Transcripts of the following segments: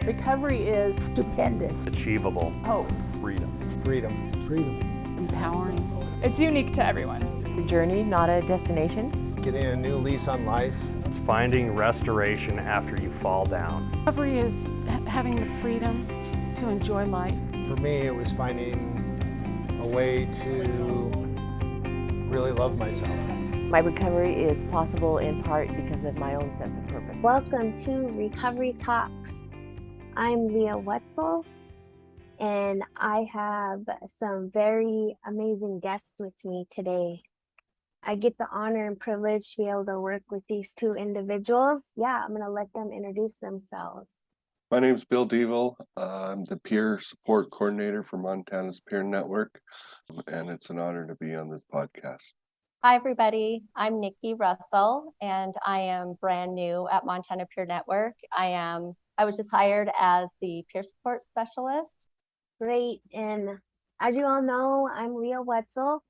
Recovery is stupendous. Achievable. Hope. Freedom. Empowering. It's unique to everyone. It's a journey, not a destination. Getting a new lease on life. It's finding restoration after you fall down. Recovery is having the freedom to enjoy life. For me, it was finding a way to really love myself. My recovery is possible in part because of my own sense of purpose. Welcome to Recovery Talks. I'm Leah Wetzel, and I have some very amazing guests with me today. I get the honor and privilege to be able to work with these two individuals. I'm going to let them introduce themselves. My name is Bill Deville. I'm the peer support coordinator for Montana's Peer Network, and it's an honor to be on this podcast. Hi, everybody. I'm Nikki Russell, and I am brand new at Montana Peer Network. I was just hired as the peer support specialist. Great. And as you all know, I'm Leah Wetzel.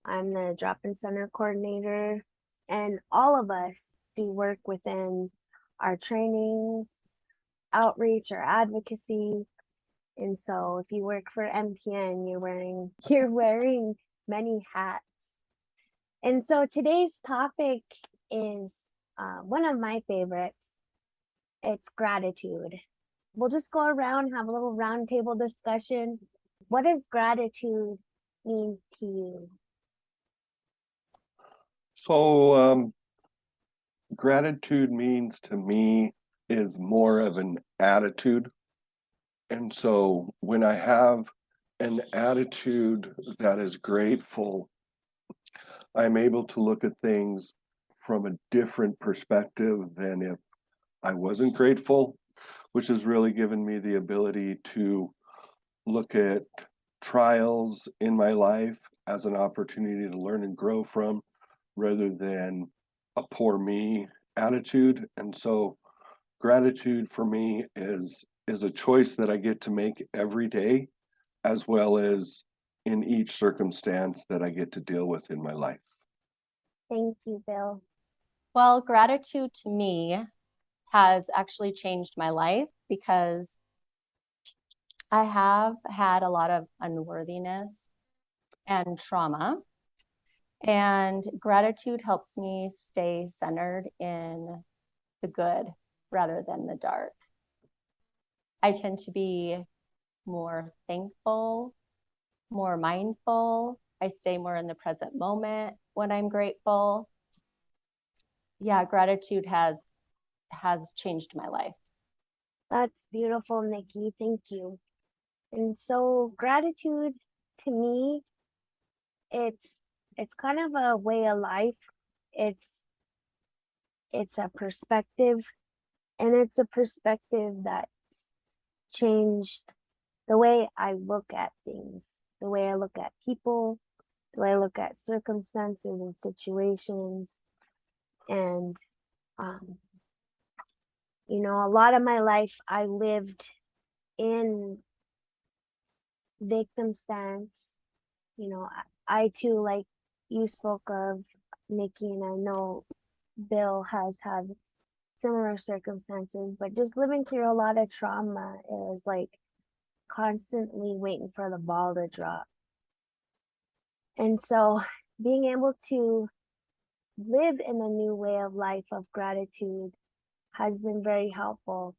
I'm the drop-in center coordinator, and all of us do work within our trainings, outreach, or advocacy. And so if you work for MPN, you're wearing many hats. And so today's topic is one of my favorites. It's gratitude. We'll just go around and have a little roundtable discussion. What does gratitude mean to you? So, gratitude means to me is more of an attitude. And so when I have an attitude that is grateful, I'm able to look at things from a different perspective than if I wasn't grateful, which has really given me the ability to look at trials in my life as an opportunity to learn and grow from, rather than a poor me attitude. And so gratitude for me is a choice that I get to make every day, as well as in each circumstance that I get to deal with in my life. Thank you, Bill. Well, gratitude to me has actually changed my life because I have had a lot of unworthiness and trauma. And gratitude helps me stay centered in the good rather than the dark. I tend to be more thankful, more mindful. I stay more in the present moment when I'm grateful. Yeah, gratitude has changed my life. That's beautiful, Nikki. Thank you. And so gratitude to me, it's kind of a way of life. It's a perspective, and it's a perspective that's changed the way I look at things, the way I look at people, the way I look at circumstances and situations. And a lot of my life I lived in victim stance. I too, like you spoke of, Nikki, and I know Bill has had similar circumstances, but just living through a lot of trauma, it was like constantly waiting for the ball to drop. And so being able to live in a new way of life of gratitude has been very helpful,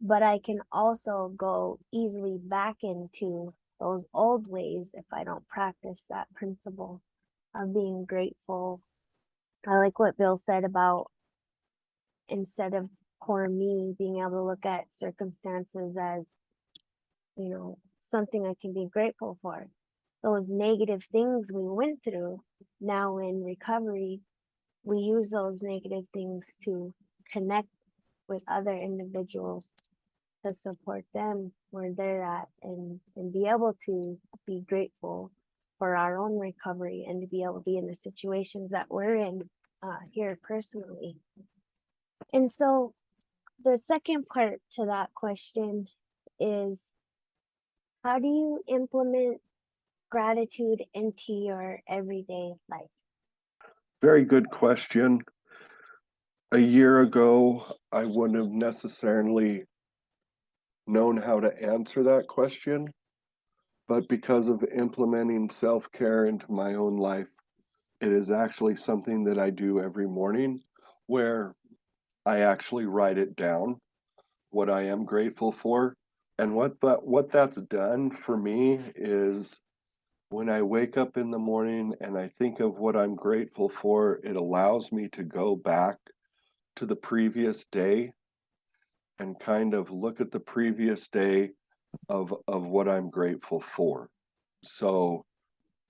but I can also go easily back into those old ways if I don't practice that principle of being grateful. I like what Bill said about, instead of poor me, being able to look at circumstances as, something I can be grateful for. Those negative things we went through, now in recovery, we use those negative things to connect with other individuals, to support them where they're at, and be able to be grateful for our own recovery and to be able to be in the situations that we're in here personally. And so the second part to that question is, how do you implement gratitude into your everyday life? Very good question. A year ago, I wouldn't have necessarily known how to answer that question, but because of implementing self-care into my own life, it is actually something that I do every morning where I actually write it down, what I am grateful for. And what that's done for me is when I wake up in the morning and I think of what I'm grateful for, it allows me to go back to the previous day and kind of look at the previous day of what I'm grateful for. So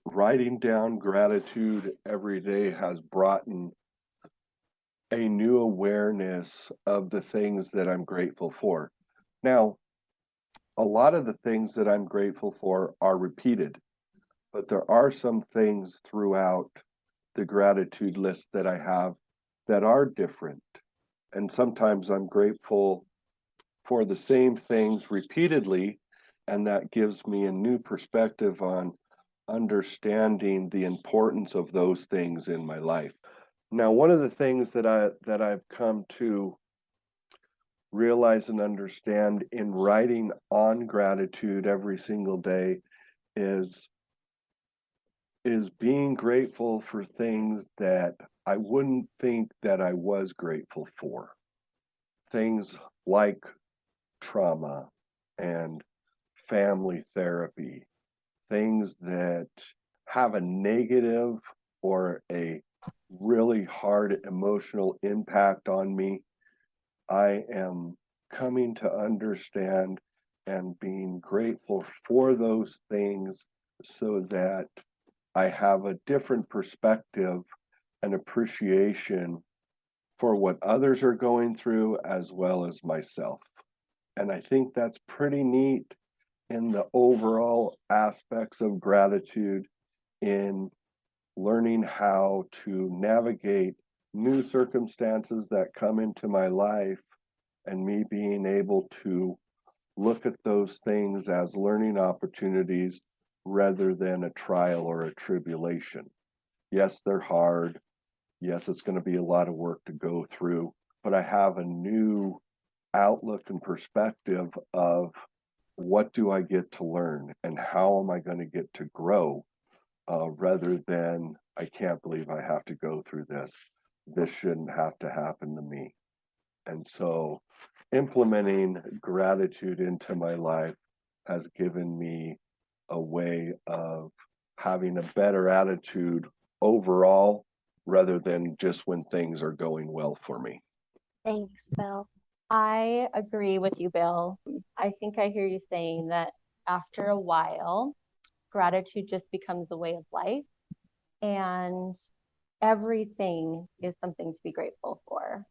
writing down gratitude every day has brought in a new awareness of the things that I'm grateful for. Now, a lot of the things that I'm grateful for are repeated, but there are some things throughout the gratitude list that I have that are different. And sometimes I'm grateful for the same things repeatedly, and that gives me a new perspective on understanding the importance of those things in my life. Now, one of the things that I've come to realize and understand in writing on gratitude every single day is being grateful for things that I wouldn't think that I was grateful for. Things like trauma and family therapy, things that have a negative or a really hard emotional impact on me. I am coming to understand and being grateful for those things so that I have a different perspective and appreciation for what others are going through as well as myself. And I think that's pretty neat in the overall aspects of gratitude in learning how to navigate new circumstances that come into my life and me being able to look at those things as learning opportunities rather than a trial or a tribulation. Yes, they're hard. Yes, it's going to be a lot of work to go through, but I have a new outlook and perspective of what do I get to learn and how am I going to get to grow rather than I can't believe I have to go through this. This shouldn't have to happen to me. And so implementing gratitude into my life has given me a way of having a better attitude overall rather than just when things are going well for me. Thanks, Bill. I agree with you, Bill. I think I hear you saying that after a while, gratitude just becomes a way of life, and everything is something to be grateful for.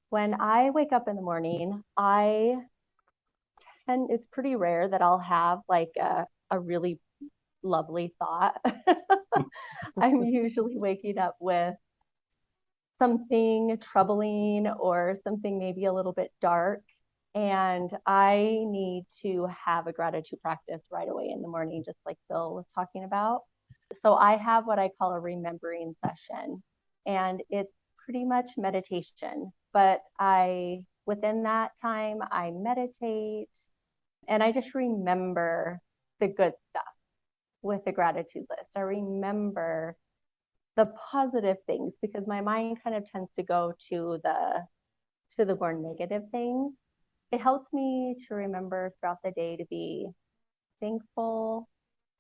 When I wake up in the morning, it's pretty rare that I'll have like a really lovely thought. I'm usually waking up with something troubling or something maybe a little bit dark. And I need to have a gratitude practice right away in the morning, just like Bill was talking about. So I have what I call a remembering session, and it's pretty much meditation. But within that time, I meditate and I just remember the good stuff with the gratitude list. I remember the positive things because my mind kind of tends to go to the more negative things. It helps me to remember throughout the day to be thankful,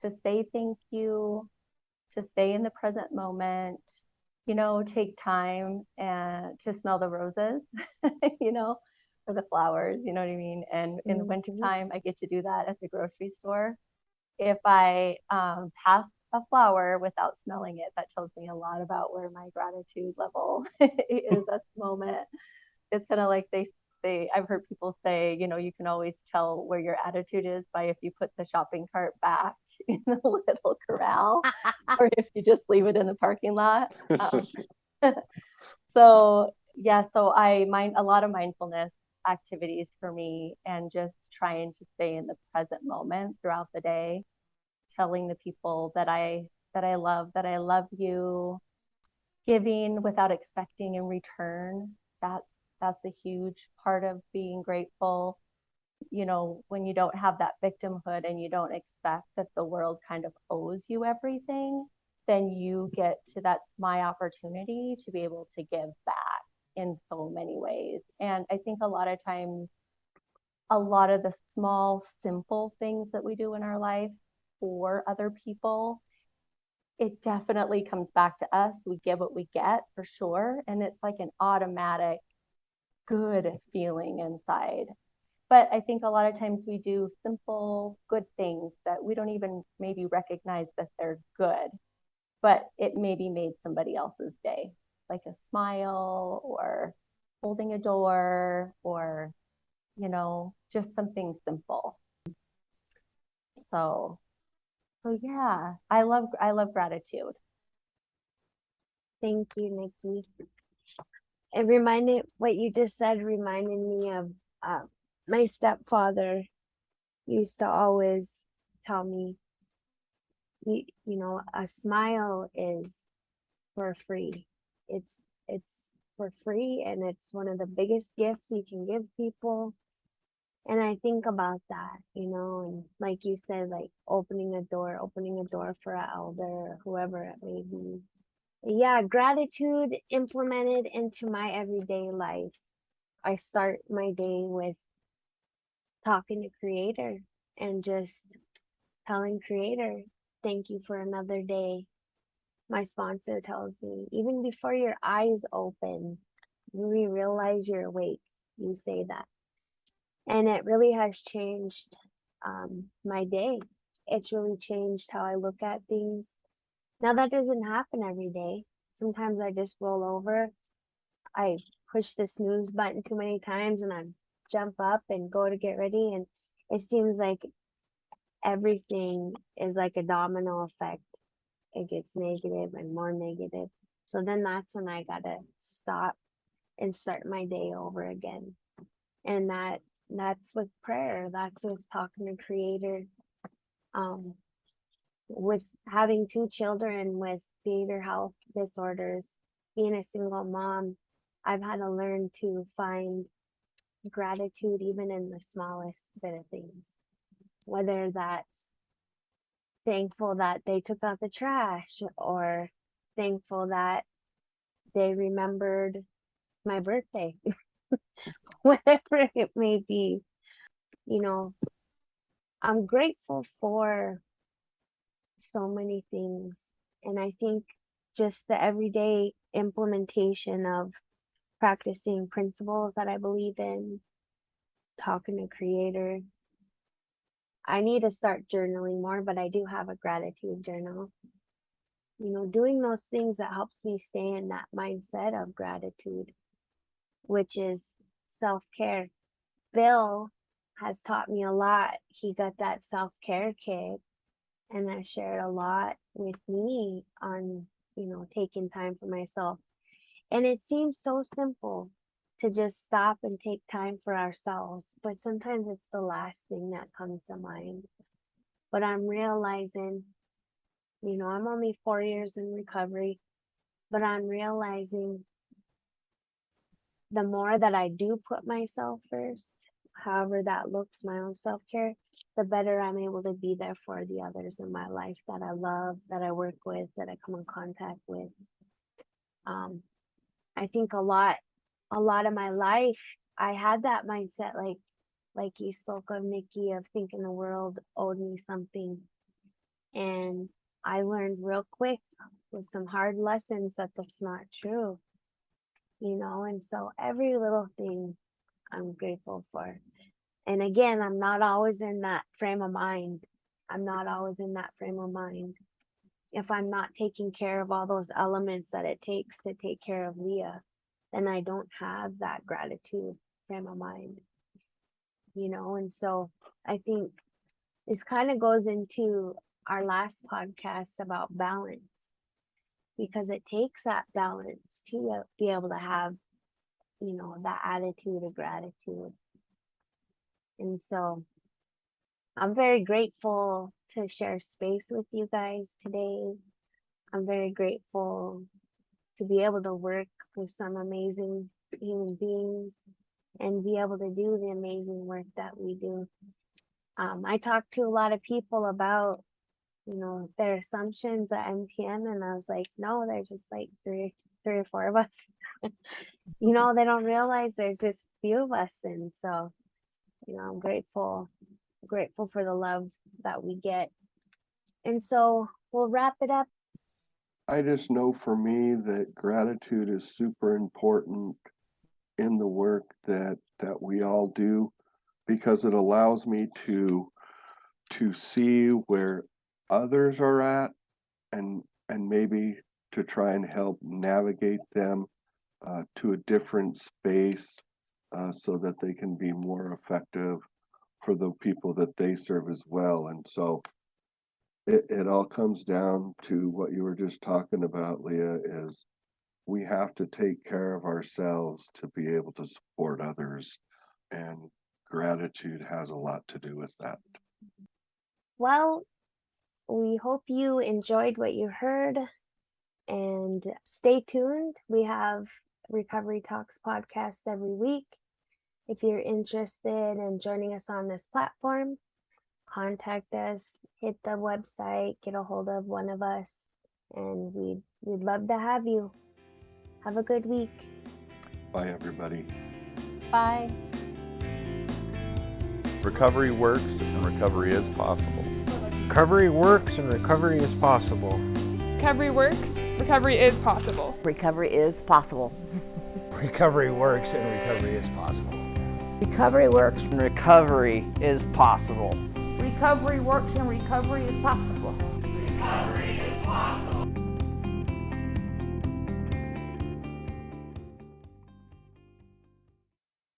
to say thank you, to stay in the present moment, take time and to smell the roses, or the flowers, you know what I mean? And in the wintertime, I get to do that at the grocery store. If I pass a flower without smelling it, that tells me a lot about where my gratitude level is at the moment. It's kind of like I've heard people say, you can always tell where your attitude is by if you put the shopping cart back in the little corral or if you just leave it in the parking lot. So I mind a lot of mindfulness activities for me and just trying to stay in the present moment throughout the day, telling the people that I love you, giving without expecting in return. That's a huge part of being grateful. when you don't have that victimhood and you don't expect that the world kind of owes you everything, then you get to that's my opportunity to be able to give back in so many ways. And I think a lot of times, a lot of the small, simple things that we do in our life for other people, it definitely comes back to us. We give what we get for sure. And it's like an automatic good feeling inside. But I think a lot of times we do simple, good things that we don't even maybe recognize that they're good, but it maybe made somebody else's day, like a smile or holding a door or, just something simple. So yeah, I love gratitude. Thank you, Nikki. What you just said reminded me of my stepfather used to always tell me, a smile is for free. It's for free, and it's one of the biggest gifts you can give people. And I think about that, and like you said, like opening a door for an elder or whoever it may be. Yeah, gratitude implemented into my everyday life. I start my day with talking to Creator and just telling Creator, thank you for another day. My sponsor tells me, even before your eyes open, you realize you're awake. You say that. And it really has changed my day. It's really changed how I look at things. Now, that doesn't happen every day. Sometimes I just roll over. I push the snooze button too many times and I jump up and go to get ready. And it seems like everything is like a domino effect. It gets negative and more negative. So then that's when I gotta stop and start my day over again. And that's with prayer. That's with talking to Creator. With having 2 children with behavioral health disorders, being a single mom, I've had to learn to find gratitude even in the smallest bit of things. Whether that's thankful that they took out the trash or thankful that they remembered my birthday, whatever it may be. I'm grateful for so many things. And I think just the everyday implementation of practicing principles that I believe in, talking to Creator. I need to start journaling more, but I do have a gratitude journal. Doing those things that helps me stay in that mindset of gratitude, which is self-care. Bill has taught me a lot. He got that self-care kit and that shared a lot with me on, taking time for myself. And it seems so simple to just stop and take time for ourselves, but sometimes it's the last thing that comes to mind. But I'm realizing, I'm only 4 years in recovery, but I'm realizing the more that I do put myself first, however that looks, my own self-care, the better I'm able to be there for the others in my life that I love, that I work with, that I come in contact with. I think a lot of my life, I had that mindset, like you spoke of, Nikki, of thinking the world owed me something. And I learned real quick with some hard lessons that that's not true, and so every little thing I'm grateful for. And again, I'm not always in that frame of mind. If I'm not taking care of all those elements that it takes to take care of Leah, then I don't have that gratitude frame of mind, and so I think this kind of goes into our last podcast about balance, because it takes that balance to be able to have, that attitude of gratitude. And so I'm very grateful to share space with you guys today. I'm very grateful to be able to work with some amazing human beings and be able to do the amazing work that we do. I talked to a lot of people about, their assumptions at MPN, and I was like, no, there's just like three or four of us. They don't realize there's just few of us, and so, I'm grateful for the love that we get. And so we'll wrap it up. I just know for me that gratitude is super important in the work that we all do, because it allows me to see where others are at, and maybe to try and help navigate them to a different space, so that they can be more effective for the people that they serve as well. And so it all comes down to what you were just talking about, Leah, is we have to take care of ourselves to be able to support others. And gratitude has a lot to do with that. Well, we hope you enjoyed what you heard, and stay tuned. We have Recovery Talks podcast every week. If you're interested in joining us on this platform, contact us, hit the website, get a hold of one of us, and we'd love to have you. Have a good week. Bye, everybody. Bye. Recovery works and recovery is possible. Recovery works and recovery is possible. Recovery works, recovery is possible. Recovery is possible. Recovery works and recovery is possible. Recovery works and recovery is possible. Recovery works and recovery is possible. Recovery is possible.